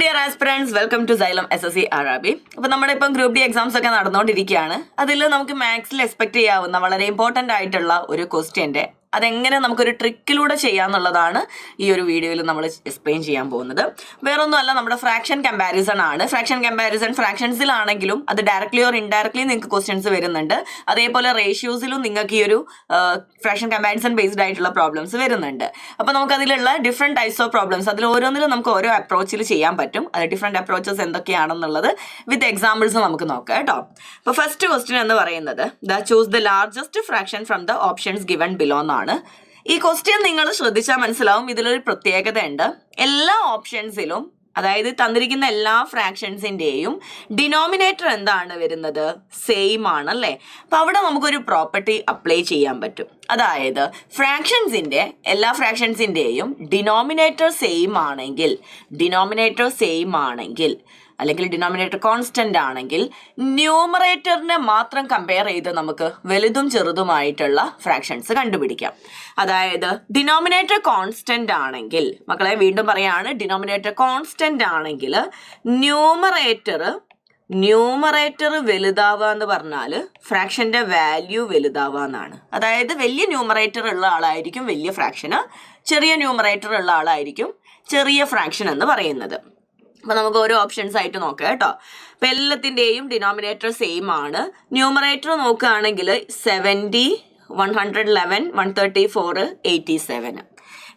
dear aspirants, welcome to Xylem SSC Arabic. അപ്പോൾ നമ്മുടെ ഇപ്പം ഗ്രൂപ്പ് ഡി എക്സാംസ് ഒക്കെ നടന്നുകൊണ്ടിരിക്കുകയാണ്. അതിൽ നമുക്ക് മാത്സിൽ എക്സ്പെക്ട് ചെയ്യാവുന്ന വളരെ ഇമ്പോർട്ടൻ്റ് ആയിട്ടുള്ള ഒരു ക്വസ്റ്റ്യൻ്റെ അതെങ്ങനെ നമുക്കൊരു ട്രിക്കിലൂടെ ചെയ്യാന്നുള്ളതാണ് ഈ ഒരു വീഡിയോയിൽ നമ്മൾ എക്സ്പ്ലെയിൻ ചെയ്യാൻ പോകുന്നത്. വേറൊന്നുമല്ല, നമ്മുടെ ഫ്രാക്ഷൻ കമ്പാരിസൺ ആണ്. ഫ്രാക്ഷൻ കമ്പാരിസൺ ഫ്രാക്ഷൻസിലാണെങ്കിലും അത് ഡയറക്ട്ലി ഓർ ഇൻഡയറക്ട്ലി നിങ്ങൾക്ക് ക്വസ്റ്റ്യൻസ് വരുന്നുണ്ട്. അതേപോലെ റേഷ്യോസിലും നിങ്ങൾക്ക് ഈ ഒരു ഫ്രാക്ഷൻ കമ്പാരിസൺ ബേസ്ഡ് ആയിട്ടുള്ള പ്രോബ്ലംസ് വരുന്നുണ്ട്. അപ്പോൾ നമുക്ക് അതിലുള്ള ഡിഫറെൻറ്റ് ടൈപ്സ് ഓഫ് പ്രോബ്ലംസ് അതിൽ ഓരോന്നിലും നമുക്ക് ഓരോ അപ്രോച്ചിൽ ചെയ്യാൻ പറ്റും. അത് ഡിഫറെൻറ്റ് അപ്രോച്ചസ് എന്തൊക്കെയാണെന്നുള്ളത് വിത്ത് എക്സാമ്പിൾസ് നമുക്ക് നോക്കാം കേട്ടോ. അപ്പോൾ ഫസ്റ്റ് ക്വസ്റ്റ്യൻ എന്ന് പറയുന്നത് choose the largest fraction from the options given below എന്നാണ്. ഈ ക്വസ്റ്റ്യൻ നിങ്ങൾ ശ്രദ്ധിച്ചാൽ മനസ്സിലാവും, ഇതിലൊരു പ്രത്യേകത ഉണ്ട്. എല്ലാ ഓപ്ഷൻസിലും, അതായത് തന്നിരിക്കുന്ന എല്ലാ ഫ്രാക്ഷൻസിൻ്റെയും ഡിനോമിനേറ്റർ എന്താണ് വരുന്നത്? സെയിം ആണ് അല്ലേ? അപ്പം അവിടെ നമുക്കൊരു പ്രോപ്പർട്ടി അപ്ലൈ ചെയ്യാൻ പറ്റും. അതായത് എല്ലാ ഫ്രാക്ഷൻസിൻ്റെയും ഡിനോമിനേറ്റർ സെയിം ആണെങ്കിൽ അല്ലെങ്കിൽ ഡിനോമിനേറ്റർ കോൺസ്റ്റന്റ് ആണെങ്കിൽ ന്യൂമറേറ്ററിനെ മാത്രം കമ്പയർ ചെയ്ത് നമുക്ക് വലുതും ചെറുതുമായിട്ടുള്ള ഫ്രാക്ഷൻസ് കണ്ടുപിടിക്കാം. അതായത് ഡിനോമിനേറ്റർ കോൺസ്റ്റന്റ് ആണെങ്കിൽ, മക്കളെ വീണ്ടും പറയാണ്, ഡിനോമിനേറ്റർ കോൺസ്റ്റന്റ് ആണെങ്കിൽ ന്യൂമറേറ്റർ വലുതാവുക എന്ന് പറഞ്ഞാൽ ഫ്രാക്ഷന്റെ വാല്യൂ വലുതാവുക എന്നാണ്. അതായത് വലിയ ന്യൂമറേറ്റർ ഉള്ള ആളായിരിക്കും വലിയ ഫ്രാക്ഷന്, ചെറിയ ന്യൂമറേറ്റർ ഉള്ള ആളായിരിക്കും ചെറിയ ഫ്രാക്ഷൻ എന്ന് പറയുന്നത്. അപ്പം നമുക്ക് ഓരോ ഓപ്ഷൻസ് ആയിട്ട് നോക്കാം കേട്ടോ. അപ്പം എല്ലാത്തിൻ്റെയും ഡിനോമിനേറ്റർ സെയിം ആണ്. ന്യൂമറേറ്റർ നോക്കുകയാണെങ്കിൽ 70, 111, 134, 87.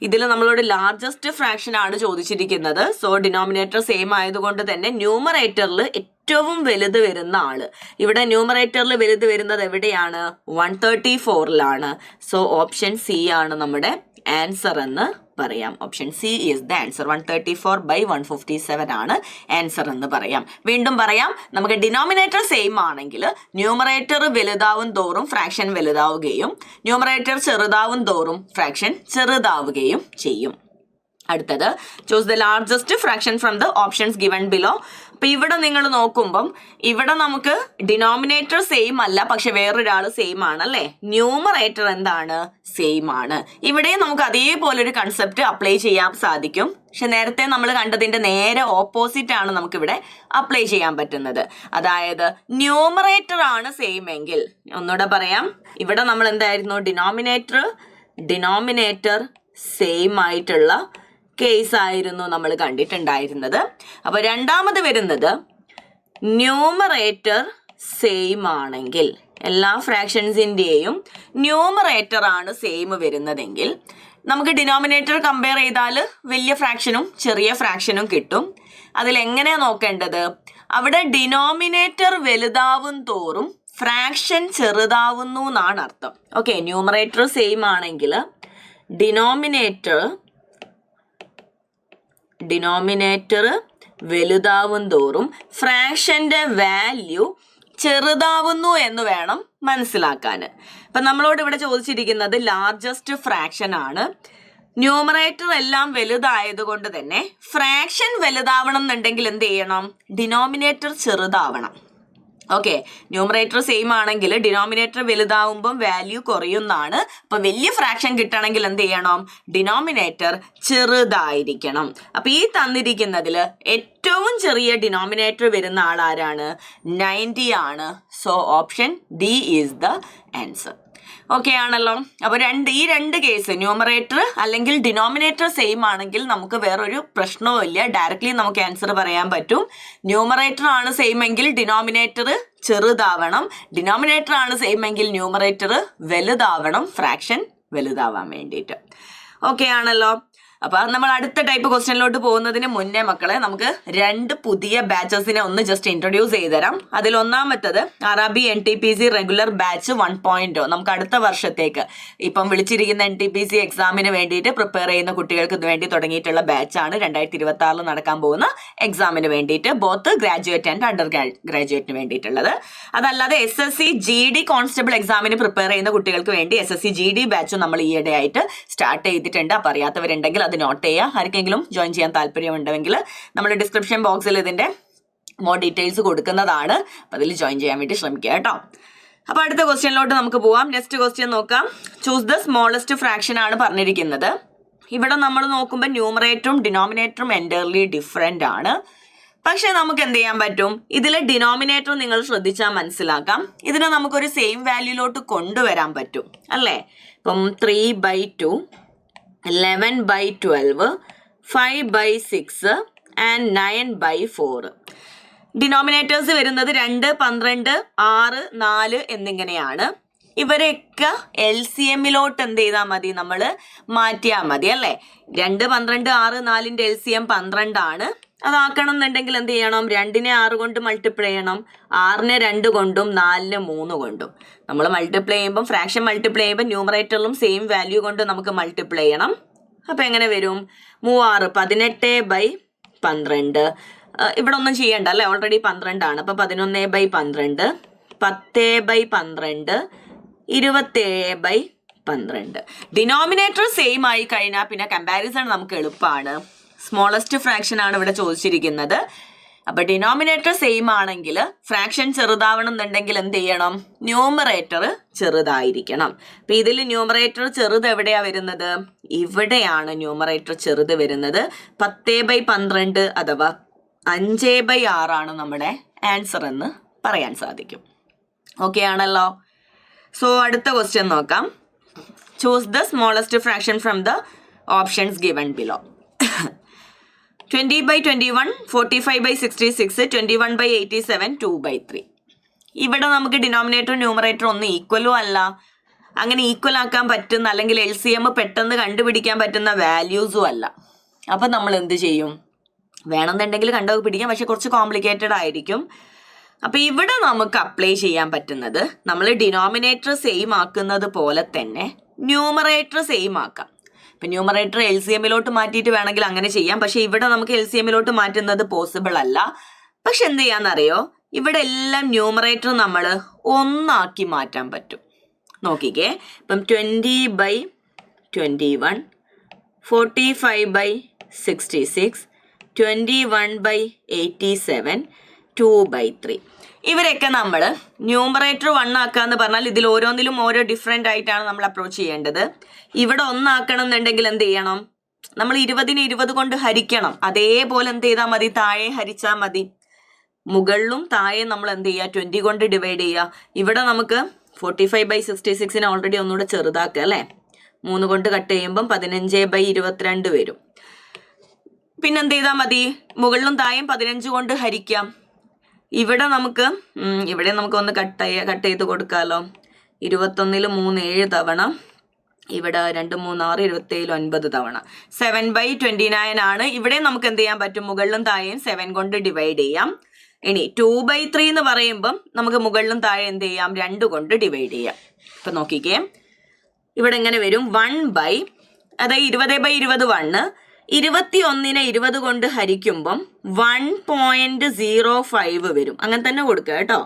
ഇതിൽ നമ്മളോട് ലാർജസ്റ്റ് ഫ്രാക്ഷൻ ആണ് ചോദിച്ചിരിക്കുന്നത്. സോ ഡിനോമിനേറ്റർ സെയിം ആയതുകൊണ്ട് തന്നെ ന്യൂമറേറ്ററിൽ ഏറ്റവും വലുത് വരുന്ന ആള്, ഇവിടെ ന്യൂമറേറ്ററിൽ വലുത് വരുന്നത് എവിടെയാണ്? 134ലാണ്. സോ ഓപ്ഷൻ സി ആണ് നമ്മുടെ ആൻസർ എന്ന് പറയാം. Option C is the answer. 134/157 ആണ് ആൻസർ എന്ന് പറയാം. വീണ്ടും പറയാം, നമുക്ക് ഡിനോമിനേറ്റർ സെയിം ആണെങ്കിൽ ന്യൂമറേറ്റർ വലുതാവും തോറും ഫ്രാക്ഷൻ വലുതാവുകയും ന്യൂമറേറ്റർ ചെറുതാവും തോറും ഫ്രാക്ഷൻ ചെറുതാവുകയും ചെയ്യും. അടുത്തത് choose the largest fraction from the options given below. അപ്പം ഇവിടെ നിങ്ങൾ നോക്കുമ്പം ഇവിടെ നമുക്ക് ഡിനോമിനേറ്റർ സെയിം അല്ല, പക്ഷെ വേറൊരാൾ സെയിം ആണ് അല്ലേ? ന്യൂമറേറ്റർ എന്താണ്? സെയിം ആണ്. ഇവിടെയും നമുക്ക് അതേപോലെ ഒരു കൺസെപ്റ്റ് അപ്ലൈ ചെയ്യാൻ സാധിക്കും. പക്ഷെ നേരത്തെ നമ്മൾ കണ്ടതിന്റെ നേരെ ഓപ്പോസിറ്റ് ആണ് നമുക്കിവിടെ അപ്ലൈ ചെയ്യാൻ പറ്റുന്നത്. അതായത് ന്യൂമറേറ്റർ ആണ് സെയിം എങ്കിൽ, ഒന്നുകൂടെ പറയാം, ഇവിടെ നമ്മൾ എന്തായിരുന്നു? ഡിനോമിനേറ്റർ സെയിം ആയിട്ടുള്ള കേസ് ആയിരുന്നു നമ്മൾ കണ്ടിട്ടുണ്ടായിരുന്നത്. അപ്പോൾ രണ്ടാമത് വരുന്നത് ന്യൂമറേറ്റർ സെയിം ആണെങ്കിൽ, എല്ലാ ഫ്രാക്ഷൻസിൻ്റെയും ന്യൂമറേറ്റർ ആണ് സെയിം വരുന്നതെങ്കിൽ നമുക്ക് ഡിനോമിനേറ്റർ കമ്പയർ ചെയ്താൽ വലിയ ഫ്രാക്ഷനും ചെറിയ ഫ്രാക്ഷനും കിട്ടും. അതിലെങ്ങനെയാണ് നോക്കേണ്ടത്? അവിടെ ഡിനോമിനേറ്റർ വലുതാവും തോറും ഫ്രാക്ഷൻ ചെറുതാവുന്നു എന്നാണ് അർത്ഥം. ഓക്കെ, ന്യൂമറേറ്റർ സെയിം ആണെങ്കിൽ ഡിനോമിനേറ്റർ വലുതാവും തോറും ഫ്രാക്ഷന്റെ വാല്യൂ ചെറുതാവുന്നു എന്ന് വേണം മനസ്സിലാക്കാൻ. അപ്പം നമ്മളോട് ഇവിടെ ചോദിച്ചിരിക്കുന്നത് ലാർജസ്റ്റ് ഫ്രാക്ഷൻ ആണ്. ന്യൂമറേറ്റർ എല്ലാം വലുതായതുകൊണ്ട് തന്നെ ഫ്രാക്ഷൻ വലുതാവണം എന്നുണ്ടെങ്കിൽ എന്ത് ചെയ്യണം? ഡിനോമിനേറ്റർ ചെറുതാവണം. ഓക്കെ, ന്യൂമറേറ്റർ സെയിം ആണെങ്കിൽ ഡിനോമിനേറ്റർ വലുതാവുമ്പം വാല്യൂ കുറയുന്നതാണ്. അപ്പം വലിയ ഫ്രാക്ഷൻ കിട്ടണമെങ്കിൽ എന്ത് ചെയ്യണം? ഡിനോമിനേറ്റർ ചെറുതായിരിക്കണം. അപ്പം ഈ തന്നിരിക്കുന്നതിൽ ഏറ്റവും ചെറിയ ഡിനോമിനേറ്റർ വരുന്ന ആൾ ആരാണ്? 90 ആണ്. So option D is the answer. Okay ആണല്ലോ. അപ്പോൾ ഈ രണ്ട് കേസ്, ന്യൂമറേറ്റർ അല്ലെങ്കിൽ ഡിനോമിനേറ്റർ സെയിം ആണെങ്കിൽ നമുക്ക് വേറൊരു പ്രശ്നവും ഇല്ല, ഡയറക്റ്റ്ലി നമുക്ക് ആൻസർ പറയാൻ പറ്റും. ന്യൂമറേറ്റർ ആണ് സെയിം എങ്കിൽ ഡിനോമിനേറ്റർ ചെറുതാവണം, ഡിനോമിനേറ്റർ ആണ് സെയിം എങ്കിൽ ന്യൂമറേറ്റർ വലുതാവണം, ഫ്രാക്ഷൻ വലുതാവാൻ വേണ്ടിയിട്ട്. ഓക്കെ ആണല്ലോ. അപ്പോൾ നമ്മൾ അടുത്ത ടൈപ്പ് ക്വസ്റ്റ്യനിലോട്ട് പോകുന്നതിന് മുന്നേ മക്കളെ നമുക്ക് രണ്ട് പുതിയ ബാച്ചസിനെ ഒന്ന് ജസ്റ്റ് ഇൻട്രൊഡ്യൂസ് ചെയ്തുതരാം. അതിൽ ഒന്നാമത്തത് RRB NTPC റെഗുലർ ബാച്ച് 1.0. നമുക്ക് അടുത്ത വർഷത്തേക്ക് ഇപ്പം വിളിച്ചിരിക്കുന്ന NTPC എക്സാമിന് വേണ്ടിയിട്ട് പ്രിപ്പയർ ചെയ്യുന്ന കുട്ടികൾക്ക് വേണ്ടി തുടങ്ങിയിട്ടുള്ള ബാച്ചാണ്. 2026 നടക്കാൻ പോകുന്ന എക്സാമിന് വേണ്ടിയിട്ട് ബോത്ത് ഗ്രാജുവേറ്റ് ആൻഡ് അണ്ടർ ഗ്രാജുവേറ്റിന് വേണ്ടിയിട്ടുള്ളത്. അതല്ലാതെ SSC GD കോൺസ്റ്റബിൾ എക്സാമിന് പ്രിപ്പയർ ചെയ്യുന്ന കുട്ടികൾക്ക് വേണ്ടി SSC GD ബാച്ചും നമ്മൾ ഈയിടെ ആയിട്ട് സ്റ്റാർട്ട് ചെയ്തിട്ടുണ്ട്. അപ്പോൾ അറിയാത്തവരുണ്ടെങ്കിൽ അത് നോട്ട് ചെയ്യുക. ആർക്കെങ്കിലും ജോയിൻ ചെയ്യാൻ താല്പര്യമുണ്ടെങ്കിൽ നമ്മൾ ഡിസ്ക്രിപ്ഷൻ ബോക്സിൽ ഇതിൻ്റെ മോർ ഡീറ്റെയിൽസ് കൊടുക്കുന്നതാണ്. അപ്പോൾ അതിൽ ജോയിൻ ചെയ്യാൻ വേണ്ടി ശ്രമിക്കുക കേട്ടോ. അപ്പോൾ അടുത്ത ക്വസ്റ്റ്യനിലോട്ട് നമുക്ക് പോവാം. നെക്സ്റ്റ് ക്വസ്റ്റ്യൻ നോക്കാം. ചൂസ് ദ സ്മോളസ്റ്റ് ഫ്രാക്ഷൻ ആണ് പറഞ്ഞിരിക്കുന്നത്. ഇവിടെ നമ്മൾ നോക്കുമ്പോൾ ന്യൂമറേറ്ററും ഡിനോമിനേറ്ററും എൻറ്റയർലി ഡിഫറെൻ്റ് ആണ്. പക്ഷെ നമുക്ക് എന്ത് ചെയ്യാൻ പറ്റും, ഇതിലെ ഡിനോമിനേറ്റർ നിങ്ങൾ ശ്രദ്ധിച്ചാൽ മനസ്സിലാക്കാം, ഇതിനെ നമുക്കൊരു സെയിം വാല്യൂലോട്ട് കൊണ്ടുവരാൻ പറ്റും അല്ലേ. ഇപ്പം 3/2, 11/12, 5/6 ആൻഡ് 9/4. ഡിനോമിനേറ്റേഴ്സ് വരുന്നത് 2, 12, 6, 4 എന്നിങ്ങനെയാണ്. ഇവരെയൊക്കെ LCMലോട്ട് എന്ത് ചെയ്താൽ മതി, നമ്മൾ മാറ്റിയാൽ മതി അല്ലേ. 2, 12, 6, 4ന്റെ LCM 12 ആണ്. അതാക്കണം എന്നുണ്ടെങ്കിൽ എന്ത് ചെയ്യണം, 2നെ 6 കൊണ്ട് മൾട്ടിപ്ലൈ ചെയ്യണം, 6നെ 2 കൊണ്ടും 4നെ 3 കൊണ്ടും. നമ്മൾ മൾട്ടിപ്ലൈ ചെയ്യുമ്പോൾ, ഫ്രാക്ഷൻ മൾട്ടിപ്ലൈ ചെയ്യുമ്പോൾ ന്യൂമറേറ്ററിലും സെയിം വാല്യൂ കൊണ്ട് നമുക്ക് മൾട്ടിപ്ലൈ ചെയ്യണം. അപ്പം എങ്ങനെ വരും, 3 18/12. ഇവിടെ ഒന്നും ചെയ്യണ്ട അല്ലേ, ഓൾറെഡി 12 ആണ്. അപ്പം 11/12, 10/12, 27/12. ഡിനോമിനേറ്റർ സെയിം ആയി കഴിഞ്ഞാൽ പിന്നെ കമ്പാരിസൺ നമുക്ക് എളുപ്പമാണ്. സ്മോളസ്റ്റ് ഫ്രാക്ഷൻ ആണ് ഇവിടെ ചോദിച്ചിരിക്കുന്നത്. അപ്പൊ ഡിനോമിനേറ്റർ സെയിം ആണെങ്കിൽ ഫ്രാക്ഷൻ ചെറുതാവണം എന്നുണ്ടെങ്കിൽ എന്ത് ചെയ്യണം, ന്യൂമറേറ്റർ ചെറുതായിരിക്കണം. അപ്പൊ ഇതിൽ ന്യൂമറേറ്റർ ചെറുത് എവിടെയാ വരുന്നത്, ഇവിടെയാണ് ന്യൂമറേറ്റർ ചെറുത് വരുന്നത്. 10/12 അഥവാ 5/6 ആണ് നമ്മുടെ ആൻസർ എന്ന് പറയാൻ സാധിക്കും. ഓക്കെ ആണല്ലോ. സോ അടുത്ത ക്വസ്റ്റ്യൻ നോക്കാം. Choose the smallest fraction from the options given below. 20/21, 45/66, 21/87, 2/3. ഇവിടെ നമുക്ക് ഡിനോമിനേറ്ററും ന്യൂമറേറ്ററും ഒന്നും ഈക്വലും അല്ല. അങ്ങനെ ഈക്വൽ ആക്കാൻ പറ്റുന്ന അല്ലെങ്കിൽ LCM പെട്ടെന്ന് കണ്ടുപിടിക്കാൻ പറ്റുന്ന വാല്യൂസും അല്ല. അപ്പം നമ്മൾ എന്ത് ചെയ്യും, വേണമെന്നുണ്ടെങ്കിൽ കണ്ടുപിടിക്കാം, പക്ഷെ കുറച്ച് കോംപ്ലിക്കേറ്റഡ് ആയിരിക്കും. അപ്പം ഇവിടെ നമുക്ക് അപ്ലൈ ചെയ്യാൻ പറ്റുന്നത്, നമ്മൾ ഡിനോമിനേറ്റർ സെയിം ആക്കുന്നത് പോലെ തന്നെ ന്യൂമറേറ്റർ സെയിം ആക്കാം. ഇപ്പം ന്യൂമറേറ്റർ LCMലോട്ട് മാറ്റിയിട്ട് വേണമെങ്കിൽ അങ്ങനെ ചെയ്യാം. പക്ഷെ ഇവിടെ നമുക്ക് LCMലോട്ട് മാറ്റുന്നത് പോസിബിൾ അല്ല. പക്ഷെ എന്ത് ചെയ്യാന്നറിയോ, ഇവിടെ എല്ലാം ന്യൂമറേറ്റർ നമ്മൾ ഒന്നാക്കി മാറ്റാൻ പറ്റും. നോക്കിക്കേ, ഇപ്പം 20/21, 45/66, 21/87, 2/3. ഇവരൊക്കെ നമ്മൾ ന്യൂമറേറ്റർ 1 ആക്കാന്ന് പറഞ്ഞാൽ ഇതിൽ ഓരോന്നിലും ഓരോ ഡിഫറെൻ്റ് ആയിട്ടാണ് നമ്മൾ അപ്രോച്ച് ചെയ്യേണ്ടത്. ഇവിടെ 1 ആക്കണം എന്നുണ്ടെങ്കിൽ എന്ത് ചെയ്യണം, നമ്മൾ 20നെ 20 കൊണ്ട് ഹരിക്കണം. അതേപോലെ എന്ത് ചെയ്താൽ മതി, താഴെ ഹരിച്ചാൽ മതി. മുകളിലും താഴെ നമ്മൾ എന്ത് ചെയ്യുക, 20 കൊണ്ട് ഡിവൈഡ് ചെയ്യുക. ഇവിടെ നമുക്ക് 45/66നെ ഓൾറെഡി ഒന്നുകൂടെ ചെറുതാക്കുക അല്ലേ. 3 കൊണ്ട് കട്ട് ചെയ്യുമ്പം 15/22 വരും. പിന്നെന്ത് ചെയ്താൽ മതി, മുകളിലും താഴെയും 15 കൊണ്ട് ഹരിക്കാം. ഇവിടെ നമുക്ക് ഒന്ന് കട്ട് ചെയ്ത് കൊടുക്കാമല്ലോ. 21ൽ 3 7 തവണ, ഇവിടെ 2 3 6, 27 9 തവണ, 7/29 ആണ്. ഇവിടെ നമുക്ക് എന്ത് ചെയ്യാൻ പറ്റും, മുകളിലും താഴെയും 7 കൊണ്ട് ഡിവൈഡ് ചെയ്യാം. ഇനി 2/3 എന്ന് പറയുമ്പം നമുക്ക് മുകളിലും താഴെ എന്ത് ചെയ്യാം, 2 കൊണ്ട് ഡിവൈഡ് ചെയ്യാം. ഇപ്പൊ നോക്കിക്കേ, ഇവിടെ എങ്ങനെ വരും, 1 അതായത് 20/20 1, 21നെ 20 കൊണ്ട് ഹരിക്കുമ്പം 1.05 വരും. അങ്ങനെ തന്നെ കൊടുക്കുക കേട്ടോ,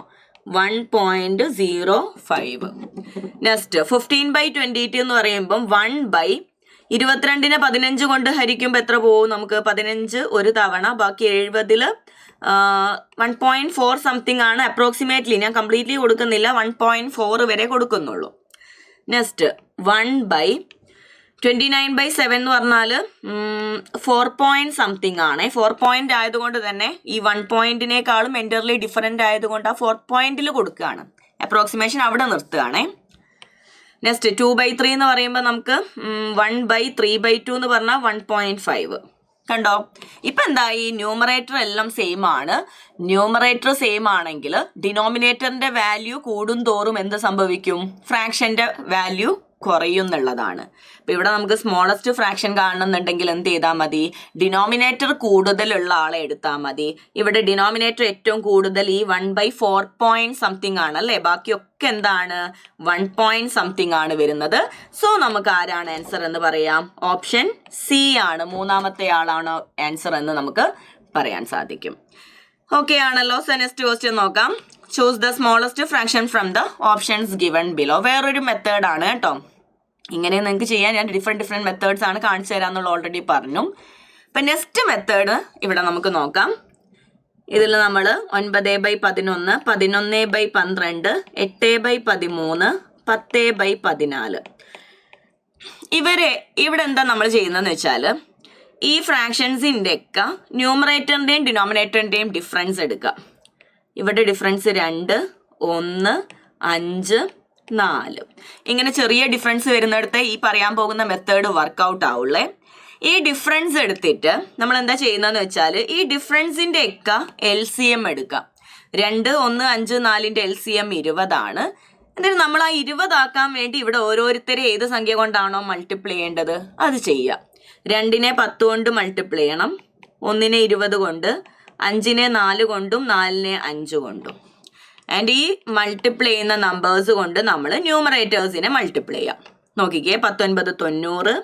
1.05. നെക്സ്റ്റ് 15/22 എന്ന് പറയുമ്പം 1/22നെ 15 കൊണ്ട് ഹരിക്കുമ്പോൾ എത്ര പോകും, നമുക്ക് 15 ഒരു തവണ, ബാക്കി 70ൽ 1.4 സംതിങ് ആണ് അപ്രോക്സിമേറ്റ്ലി. ഞാൻ കംപ്ലീറ്റ്ലി കൊടുക്കുന്നില്ല, 1.4 വരെ കൊടുക്കുന്നുള്ളൂ. നെക്സ്റ്റ് 1/29/7 എന്ന് പറഞ്ഞാൽ 4 പോയിന്റ് സംതിങ് ആണ്. 4 പോയിന്റ് ആയതുകൊണ്ട് തന്നെ ഈ 1 പോയിന്റിനേക്കാളും എൻറ്റയർലി ഡിഫറെൻ്റ് ആയതുകൊണ്ട് ആ 4 പോയിന്റിൽ കൊടുക്കുകയാണ്. അപ്രോക്സിമേഷൻ അവിടെ നിർത്തുകയാണേ. നെക്സ്റ്റ് 2/3 എന്ന് പറയുമ്പോൾ നമുക്ക് 1/3/2 എന്ന് പറഞ്ഞാൽ 1.5. കണ്ടോ, ഇപ്പം എന്തായി, ന്യൂമറേറ്റർ എല്ലാം സെയിം ആണ്. ന്യൂമറേറ്റർ സെയിം ആണെങ്കിൽ ഡിനോമിനേറ്ററിന്റെ വാല്യൂ കൂടും തോറും എന്ത് സംഭവിക്കും, ഫ്രാക്ഷന്റെ വാല്യൂ കുറയും എന്നുള്ളതാണ്. അപ്പം ഇവിടെ നമുക്ക് സ്മോളസ്റ്റ് ഫ്രാക്ഷൻ കാണണമെന്നുണ്ടെങ്കിൽ എന്ത് ചെയ്താൽ മതി, ഡിനോമിനേറ്റർ കൂടുതലുള്ള ആളെ എടുത്താൽ മതി. ഇവിടെ ഡിനോമിനേറ്റർ ഏറ്റവും കൂടുതൽ ഈ 1/4 പോയിന്റ് സംതിങ് ആണ് അല്ലേ, ബാക്കിയൊക്കെ എന്താണ് 1 പോയിന്റ് സംതിങ് ആണ് വരുന്നത്. സോ നമുക്ക് ആരാണ് ആൻസർ എന്ന് പറയാം, ഓപ്ഷൻ സി ആണ്, മൂന്നാമത്തെ ആളാണ് ആൻസർ എന്ന് നമുക്ക് പറയാൻ സാധിക്കും. ഓക്കെ ആണല്ലോ. സോ നെക്സ്റ്റ് ക്വസ്റ്റ്യൻ നോക്കാം. Choose the smallest fraction from the options given below. വേറൊരു മെത്തേഡാണ് കേട്ടോ. ഇങ്ങനെ നിങ്ങൾക്ക് ചെയ്യാൻ ഞാൻ ഡിഫറെൻറ്റ് മെത്തേഡ്സ് ആണ് കാണിച്ചു തരാമെന്നുള്ള ഓൾറെഡി പറഞ്ഞു. അപ്പം നെക്സ്റ്റ് മെത്തേഡ് ഇവിടെ നമുക്ക് നോക്കാം. ഇതിൽ നമ്മൾ 9/11, 11/12, 8/13, 10/14, ഇവിടെ എന്താ നമ്മൾ ചെയ്യുന്നതെന്ന് വെച്ചാൽ ഈ ഫ്രാക്ഷൻസിൻ്റെ ഒക്കെ ന്യൂമറേറ്ററിൻ്റെയും ഡിനോമിനേറ്ററിൻ്റെയും ഡിഫറൻസ് എടുക്കുക. ഇവിടെ ഡിഫറൻസ് 2, 1, 5, 4 ഇങ്ങനെ ചെറിയ ഡിഫറൻസ് വരുന്നിടത്ത് ഈ പറയാൻ പോകുന്ന മെത്തേഡ് വർക്കൗട്ട് ആവുള്ളേ. ഈ ഡിഫറൻസ് എടുത്തിട്ട് നമ്മൾ എന്താ ചെയ്യുന്നതെന്ന് വെച്ചാൽ ഈ ഡിഫറൻസിൻ്റെ ഒക്കെ LCM എടുക്കുക. 2, 1, 5, 4ൻ്റെ LCM 20 എന്നിട്ട് നമ്മൾ ആ 20 ആക്കാൻ വേണ്ടി ഇവിടെ ഓരോരുത്തരെ ഏത് സംഖ്യ കൊണ്ടാണോ മൾട്ടിപ്ലൈ ചെയ്യേണ്ടത് അത് ചെയ്യുക. 2നെ 10 കൊണ്ട് മൾട്ടിപ്ലൈ ചെയ്യണം, 1നെ 20 കൊണ്ട്, 5നെ 4 കൊണ്ടും, 4നെ 5 കൊണ്ടും. ആൻഡ് ഈ മൾട്ടിപ്ലൈ ചെയ്യുന്ന നമ്പേഴ്സ് കൊണ്ട് നമ്മൾ ന്യൂമറേറ്റേഴ്സിനെ മൾട്ടിപ്ലൈ ചെയ്യാം. നോക്കിക്കേ, 19 90,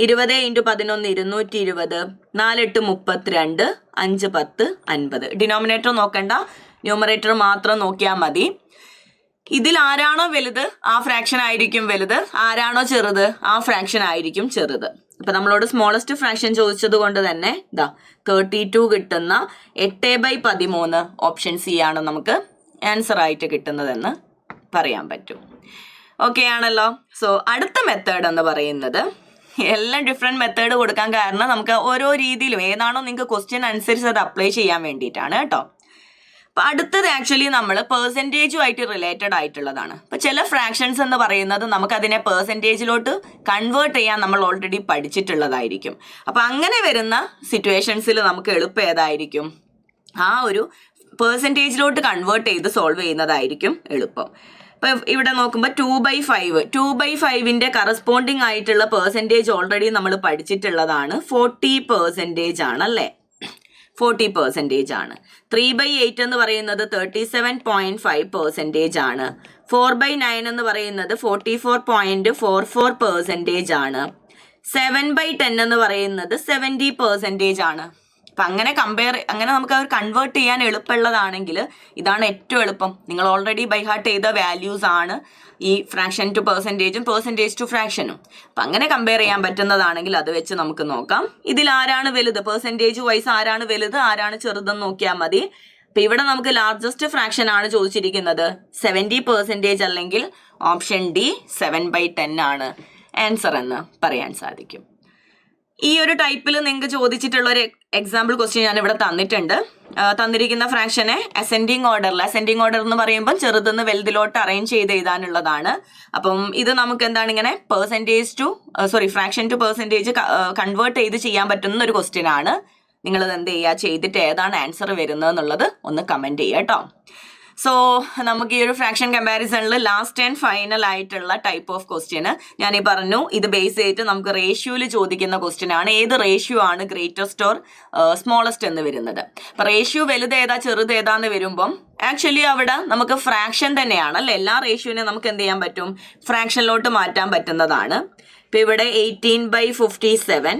20 × 11 220, 4 8 32, 5 10 50. ഡിനോമിനേറ്റർ നോക്കണ്ട, ന്യൂമറേറ്റർ മാത്രം നോക്കിയാൽ മതി. ഇതിൽ ആരാണോ വലുത് ആ ഫ്രാക്ഷൻ ആയിരിക്കും വലുത്, ആരാണോ ചെറുത് ആ ഫ്രാക്ഷൻ ആയിരിക്കും ചെറുത്. അപ്പൊ നമ്മളോട് സ്മോളസ്റ്റ് ഫ്രാക്ഷൻ ചോദിച്ചത് കൊണ്ട് തന്നെ 32 കിട്ടുന്ന 8/13 ഓപ്ഷൻ C ആണ് നമുക്ക് ആൻസർ ആയിട്ട് കിട്ടുന്നതെന്ന് പറയാൻ പറ്റും. ഓക്കെ ആണല്ലോ. സോ അടുത്ത മെത്തേഡ് എന്ന് പറയുന്നത്, എല്ലാം ഡിഫറെൻറ്റ് മെത്തേഡ് കൊടുക്കാൻ കാരണം നമുക്ക് ഓരോ രീതിയിലും ഏതാണോ നിങ്ങൾക്ക് ക്വസ്റ്റ്യൻ അനുസരിച്ച് അത് അപ്ലൈ ചെയ്യാൻ വേണ്ടിയിട്ടാണ് കേട്ടോ. അപ്പം അടുത്തത് ആക്ച്വലി നമ്മൾ പെർസെൻറ്റേജുമായിട്ട് റിലേറ്റഡ് ആയിട്ടുള്ളതാണ്. അപ്പം ചില ഫ്രാക്ഷൻസ് എന്ന് പറയുന്നത് നമുക്കതിനെ പെർസെൻറ്റേജിലോട്ട് കൺവേർട്ട് ചെയ്യാൻ നമ്മൾ ഓൾറെഡി പഠിച്ചിട്ടുള്ളതായിരിക്കും. അപ്പം അങ്ങനെ വരുന്ന സിറ്റുവേഷൻസിൽ നമുക്ക് എളുപ്പം ഏതായിരിക്കും, ആ ഒരു പെർസെൻറ്റേജിലോട്ട് കൺവേർട്ട് ചെയ്ത് സോൾവ് ചെയ്യുന്നതായിരിക്കും എളുപ്പം. ഇപ്പം ഇവിടെ നോക്കുമ്പോൾ 2/5 കറസ്പോണ്ടിങ് ആയിട്ടുള്ള പെർസെൻറ്റേജ് ഓൾറെഡി നമ്മൾ പഠിച്ചിട്ടുള്ളതാണ്. 40% ആണല്ലേ, 40% ആണ്. 3/8 എന്ന് പറയുന്നത് 37.5% ആണ്. 4/9 എന്ന് പറയുന്നത് 44.44% ആണ്. 7/10 എന്ന് പറയുന്നത് 70% ആണ്. അപ്പം അങ്ങനെ നമുക്ക് അത് കൺവേർട്ട് ചെയ്യാൻ എളുപ്പമുള്ളതാണെങ്കിൽ ഇതാണ് ഏറ്റവും എളുപ്പം. നിങ്ങൾ ഓൾറെഡി ബൈ ഹാർട്ട് ചെയ്ത വാല്യൂസ് ആണ് ഈ ഫ്രാക്ഷൻ ടു പെർസെൻറ്റേജും പെർസെൻറ്റേജ് ടു ഫ്രാക്ഷനും. അപ്പം അങ്ങനെ കമ്പയർ ചെയ്യാൻ പറ്റുന്നതാണെങ്കിൽ അത് വെച്ച് നമുക്ക് നോക്കാം. ഇതിൽ ആരാണ് വലുത്, പെർസെൻറ്റേജ് വൈസ് ആരാണ് വലുത് ആരാണ് ചെറുതെന്ന് നോക്കിയാൽ മതി. അപ്പം ഇവിടെ നമുക്ക് ലാർജസ്റ്റ് ഫ്രാക്ഷൻ ആണ് ചോദിച്ചിരിക്കുന്നത്, 70% അല്ലെങ്കിൽ ഓപ്ഷൻ D 7/10 ആണ് ആൻസർ എന്ന് പറയാൻ സാധിക്കും. ഈ ഒരു ടൈപ്പിൽ നിങ്ങൾക്ക് ചോദിച്ചിട്ടുള്ള ഒരു എക്സാമ്പിൾ ക്വസ്റ്റ്യൻ ഞാൻ ഇവിടെ തന്നിട്ടുണ്ട്. തന്നിരിക്കുന്ന ഫ്രാക്ഷനെ അസെൻഡിങ് ഓർഡർ എന്ന് പറയുമ്പോൾ ചെറുതെന്ന് വലുതിലോട്ട് അറേഞ്ച് ചെയ്ത് എഴുതാനുള്ളതാണ്. അപ്പം ഇത് നമുക്ക് എന്താണ് ഇങ്ങനെ ഫ്രാക്ഷൻ ടു പെർസെൻറ്റേജ് കൺവേർട്ട് ചെയ്ത് ചെയ്യാൻ പറ്റുന്ന ഒരു ക്വസ്റ്റ്യൻ ആണ്. നിങ്ങളത് എന്ത് ചെയ്യുക, ചെയ്തിട്ട് ഏതാണ് ആൻസർ വരുന്നത് എന്നുള്ളത് ഒന്ന് കമൻറ്റ് ചെയ്യുക കേട്ടോ. സോ നമുക്ക് ഈ ഒരു ഫ്രാക്ഷൻ കമ്പാരിസണിൽ ലാസ്റ്റ് ആൻഡ് ഫൈനൽ ആയിട്ടുള്ള ടൈപ്പ് ഓഫ് ക്വസ്റ്റ്യന് ഞാൻ ഈ പറഞ്ഞു, ഇത് ബേസ് ചെയ്തിട്ട് നമുക്ക് റേഷ്യോയിൽ ചോദിക്കുന്ന ക്വസ്റ്റ്യൻ ആണ്. ഏത് റേഷ്യോ ആണ് ഗ്രേറ്റസ്റ്റ് ഓർ സ്മോളസ്റ്റ് എന്ന് വരുന്നത്. അപ്പം റേഷ്യോ വലുത് ഏതാ ചെറുത് ഏതാന്ന് വരുമ്പം ആക്ച്വലി അവിടെ നമുക്ക് ഫ്രാക്ഷൻ തന്നെയാണ് അല്ലേ. എല്ലാ റേഷ്യോനെ നമുക്ക് എന്ത് ചെയ്യാൻ പറ്റും, ഫ്രാക്ഷനിലോട്ട് മാറ്റാൻ പറ്റുന്നതാണ്. ഇപ്പം ഇവിടെ 18/57,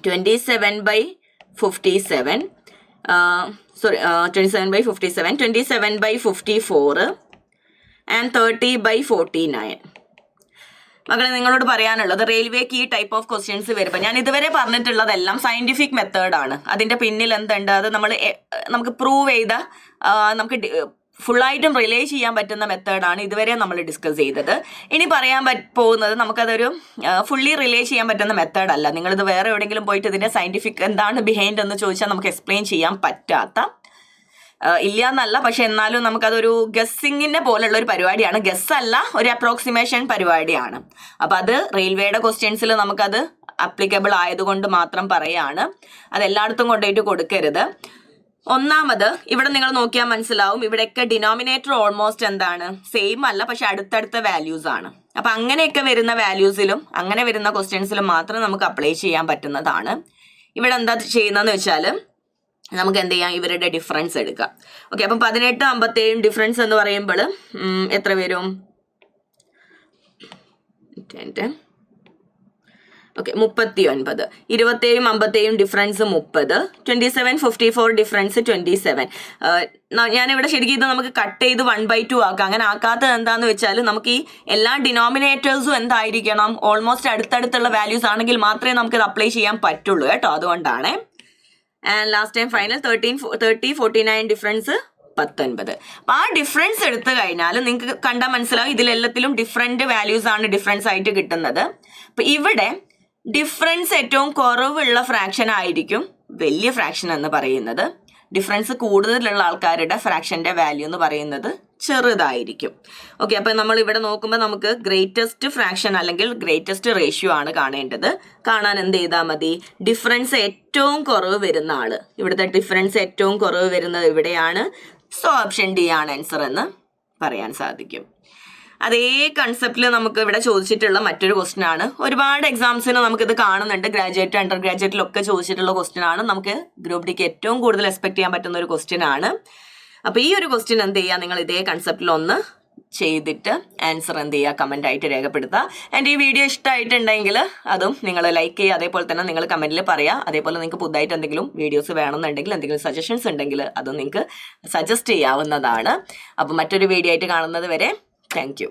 27/57, 27/57, 27/54 ആൻഡ് 30/49. മകളെ നിങ്ങളോട് പറയാനുള്ളത്, റെയിൽവേക്ക് ഈ ടൈപ്പ് ഓഫ് ക്വസ്റ്റ്യൻസ് വരുമ്പോൾ ഞാൻ ഇതുവരെ പറഞ്ഞിട്ടുള്ളതെല്ലാം സയന്റിഫിക് മെത്തേഡാണ്. അതിൻ്റെ പിന്നിൽ എന്തുണ്ട്, അത് നമുക്ക് പ്രൂവ് ചെയ്ത നമുക്ക് ഫുള്ളായിട്ടും റിലേ ചെയ്യാൻ പറ്റുന്ന മെത്തേഡാണ് ഇതുവരെ നമ്മൾ ഡിസ്കസ് ചെയ്തത്. ഇനി പറയാൻ പോകുന്നത് നമുക്കതൊരു ഫുള്ളി റിലേ ചെയ്യാൻ പറ്റുന്ന മെത്തേഡല്ല. നിങ്ങളിത് വേറെ എവിടെയെങ്കിലും പോയിട്ട് ഇതിൻ്റെ സയൻറ്റിഫിക് എന്താണ് ബിഹൈൻഡ് എന്ന് ചോദിച്ചാൽ നമുക്ക് എക്സ്പ്ലെയിൻ ചെയ്യാൻ പറ്റാത്ത ഇല്ല എന്നല്ല, പക്ഷെ എന്നാലും നമുക്കതൊരു ഗസ്സിങ്ങിനെ പോലുള്ള ഒരു പരിപാടിയാണ്. ഗസ്സല്ല, ഒരു അപ്രോക്സിമേഷൻ പരിപാടിയാണ്. അപ്പം അത് റെയിൽവേയുടെ ക്വസ്റ്റ്യൻസിൽ നമുക്കത് അപ്ലിക്കബിൾ ആയതുകൊണ്ട് മാത്രം പറയാണ്. അത് എല്ലായിടത്തും കൊണ്ടുപോയിട്ട് കൊടുക്കരുത്. ഒന്നാമത് ഇവിടെ നിങ്ങൾ നോക്കിയാൽ മനസ്സിലാവും, ഇവിടെയൊക്കെ ഡിനോമിനേറ്റർ ഓൾമോസ്റ്റ് എന്താണ് സെയിം അല്ല, പക്ഷെ അടുത്തടുത്ത വാല്യൂസ് ആണ്. അപ്പം അങ്ങനെയൊക്കെ വരുന്ന വാല്യൂസിലും അങ്ങനെ വരുന്ന ക്വസ്റ്റ്യൻസിലും മാത്രം നമുക്ക് അപ്ലൈ ചെയ്യാൻ പറ്റുന്നതാണ്. ഇവിടെ എന്താ ചെയ്യുന്നതെന്ന് വെച്ചാൽ നമുക്ക് എന്ത് ചെയ്യാം, ഇവരുടെ ഡിഫറൻസ് എടുക്കാം. ഓക്കെ, അപ്പം 18 57 ഡിഫറൻസ് എന്ന് പറയുമ്പോൾ എത്ര വരും, ഓക്കെ 39. 27 57 difference 30, 27 54 difference 27. ഞാനിവിടെ ശരിക്കും ഇത് നമുക്ക് കട്ട് ചെയ്ത് 1/2 ആക്കാം. അങ്ങനെ ആക്കാത്തത് എന്താണെന്ന് വെച്ചാൽ നമുക്ക് ഈ എല്ലാ ഡിനോമിനേറ്റേഴ്സും എന്തായിരിക്കണം, ഓൾമോസ്റ്റ് അടുത്തടുത്തുള്ള വാല്യൂസ് ആണെങ്കിൽ മാത്രമേ നമുക്കിത് അപ്ലൈ ചെയ്യാൻ പറ്റുള്ളൂ കേട്ടോ. അതുകൊണ്ടാണ്. And last time final 30 49 difference 19. അപ്പൊ ആ ഡിഫറൻസ് എടുത്തു കഴിഞ്ഞാൽ നിങ്ങൾക്ക് കണ്ടാൽ മനസ്സിലാവും ഇതിലെല്ലാത്തിലും ഡിഫറെന്റ് വാല്യൂസ് ആണ് ഡിഫറൻസ് ആയിട്ട് കിട്ടുന്നത്. അപ്പൊ ഇവിടെ ഡിഫറൻസ് ഏറ്റവും കുറവുള്ള ഫ്രാക്ഷൻ ആയിരിക്കും വലിയ ഫ്രാക്ഷൻ എന്ന് പറയുന്നത്. ഡിഫറൻസ് കൂടുതലുള്ള ആൾക്കാരുടെ ഫ്രാക്ഷന്റെ വാല്യൂ എന്ന് പറയുന്നത് ചെറുതായിരിക്കും. ഓക്കെ, അപ്പൊ നമ്മൾ ഇവിടെ നോക്കുമ്പോൾ നമുക്ക് ഗ്രേറ്റസ്റ്റ് ഫ്രാക്ഷൻ അല്ലെങ്കിൽ ഗ്രേറ്റസ്റ്റ് റേഷ്യോ ആണ് കാണേണ്ടത്. കാണാൻ എന്ത് ചെയ്താൽ മതി? ഡിഫറൻസ് ഏറ്റവും കുറവ് വരുന്ന ആള്, ഇവിടുത്തെ ഡിഫറൻസ് ഏറ്റവും കുറവ് വരുന്നത് ഇവിടെയാണ്. സോ ഓപ്ഷൻ ഡി ആണ് ആൻസർ എന്ന് പറയാൻ സാധിക്കും. അതേ കൺസെപ്റ്റിൽ നമുക്ക് ഇവിടെ ചോദിച്ചിട്ടുള്ള മറ്റൊരു ക്വസ്റ്റ്യൻ ആണ്. ഒരുപാട് എക്സാംസിന് നമുക്കിത് കാണുന്നുണ്ട്. ഗ്രാജുവേറ്റ്, അണ്ടർ ഗ്രാജുവേറ്റിലൊക്കെ ചോദിച്ചിട്ടുള്ള ക്വസ്റ്റ്യൻ ആണ്. നമുക്ക് ഗ്രൂപ്പ് ഡിക്ക് ഏറ്റവും കൂടുതൽ എക്സ്പെക്ട് ചെയ്യാൻ പറ്റുന്ന ഒരു ക്വസ്റ്റ്യൻ ആണ്. അപ്പൊ ഈ ഒരു ക്വസ്റ്റ്യൻ എന്ത് ചെയ്യുക, നിങ്ങൾ ഇതേ കൺസെപ്റ്റിൽ ഒന്ന് ചെയ്തിട്ട് ആൻസർ എന്ത് ചെയ്യുക, കമന്റ് ആയിട്ട് രേഖപ്പെടുത്തുക. എൻ്റെ ഈ വീഡിയോ ഇഷ്ടമായിട്ടുണ്ടെങ്കിൽ അതും നിങ്ങൾ ലൈക്ക് ചെയ്യുക. അതേപോലെ തന്നെ നിങ്ങൾ കമന്റിൽ പറയുക. അതേപോലെ നിങ്ങൾക്ക് പുതുതായിട്ട് എന്തെങ്കിലും വീഡിയോസ് വേണമെന്നുണ്ടെങ്കിൽ, എന്തെങ്കിലും സജഷൻസ് ഉണ്ടെങ്കിൽ അതും നിങ്ങൾക്ക് സജസ്റ്റ് ചെയ്യാവുന്നതാണ്. അപ്പോൾ മറ്റൊരു വീഡിയോ ആയിട്ട് കാണുന്നത് വരെ താങ്ക് യു.